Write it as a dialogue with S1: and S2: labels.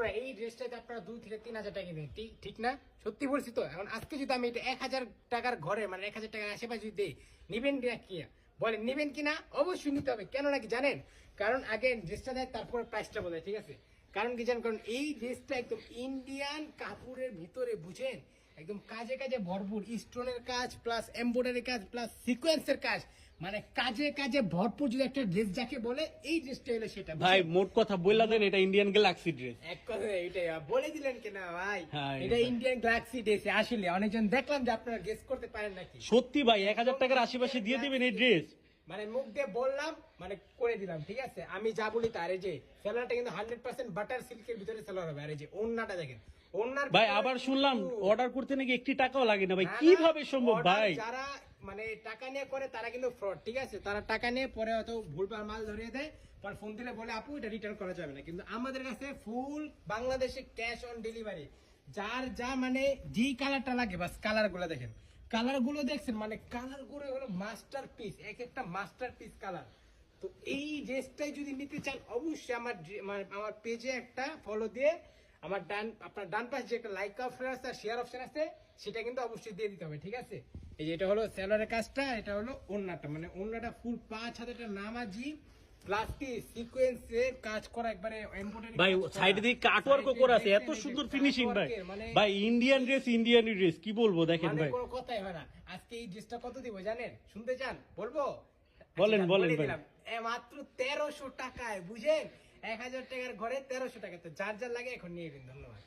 S1: বন্ধুরা এই ড্রেসটাতে আপনারা 2 থেকে 3,000 টাকা কিনবেন, ঠিক না? সত্যি বলছি তো। এখন আজকে যদি আমি এটা 1,000 টাকার ঘরে মানে 1,000 টাকার আশেপাশে যদি দেই, নিবেন কি? বলেন নিবেন কিনা? অবশ্যই নিতে হবে। কেন নাকি জানেন? কারণ আগে ড্রেসটা দেয় তারপর প্রাইসটা বলে, ঠিক আছে? কারণ কি জানেন? কারণ এই ড্রেসটা একদম ইন্ডিয়ান কাপড়ের ভিতরে, বুঝেন, একদম কাজে কাজে ভরপুর, স্টোনের কাজ প্লাস এমব্রয়ডারি কাজ প্লাস সিকোয়েন্সের কাজ, মানে কাজে কাজে ভরপুর যদি একটা ড্রেস যাকে বলে এই ড্রেসটা হলো সেটা।
S2: ভাই মোট কথা বললা দেন, এটা ইন্ডিয়ান গ্যালাক্সি ড্রেস।
S1: এক কথা এইটাই বলে দিলেন কিনা ভাই?
S2: হ্যাঁ,
S1: এটা ইন্ডিয়ান গ্যালাক্সি ড্রেস। আসলে অনেকজন দেখলাম যে আপনারা গেস করতে পারেন নাকি।
S2: সত্যি ভাই 1,000 টাকার আশেপাশে দিয়ে দিবেন এই ড্রেস?
S1: মানে মুখ দিয়ে বললাম, মানে করে দিলাম, ঠিক আছে? আমি যা বলি তার। এই যে সেলারটা কিন্তু 100% বাটার সিল্কের ভিতরে সেলার হবে। আর এই যে ওন্নাটা দেখেন, ওন্নার
S2: ভাই আবার শুনলাম অর্ডার করতে নাকি 1 টাকাও লাগে না ভাই, কিভাবে সম্ভব ভাই?
S1: যারা মানে টাকা নিয়ে করে তারা কিন্তু ফ্রড, ঠিক আছে? তারা টাকা নিয়ে পরে হয়তো ভুলভাল মাল ধরিয়ে দেয়, পর ফোন দিলে বলে আপু এটা রিটার্ন করা যাবে না। কিন্তু আমাদের কাছে ফুল বাংলাদেশে ক্যাশ অন ডেলিভারি। যার যা মানে যেই কালারটা লাগে, বাস কালার গুলো দেখেন, কালার গুলো দেখছেন, মানে কালার গুলো হলো মাস্টার পিস, এক একটা মাস্টার পিস কালার। তো এই ড্রেসটাই যদি নিতে চান অবশ্যই আমার পেজে একটা ফলো দিয়ে আমার আপনার ডান পাশে যে একটা লাইক অপশন আছে আর শেয়ার অপশন আছে সেটা কিন্তু অবশ্যই দিয়ে দিতে হবে, ঠিক আছে? এই যে এটা হলো সেলরের কাজটা, এটা হলো ওন্নাটা, মানে ওন্নাটা ফুল 5 হাতের নামাজি প্লাস কি সিকোয়েন্সের কাজ করা, একবারে এমব্রয়ডারি
S2: ভাই সাইডে দিয়ে কাটওয়ার্কও করা আছে, এত সুন্দর ফিনিশিং ভাই। ভাই ইন্ডিয়ান ড্রেস, ইন্ডিয়ান ড্রেস কি বলবো দেখেন
S1: মানে
S2: ভাই।
S1: কোনো কথাই হয় না। আজকে এই ড্রেসটা কত দিব জানেন? শুনতে চান? বলবো?
S2: বলেন,
S1: আচ্ছা,
S2: বলেন
S1: বলে
S2: ভাই।
S1: দিলাম। মাত্র 1300 টাকায়, বুঝেন? 1,000 টাকার ঘরে 1300 টাকা। তো যার যার লাগে এখন নিয়ে নিন। ধন্যবাদ।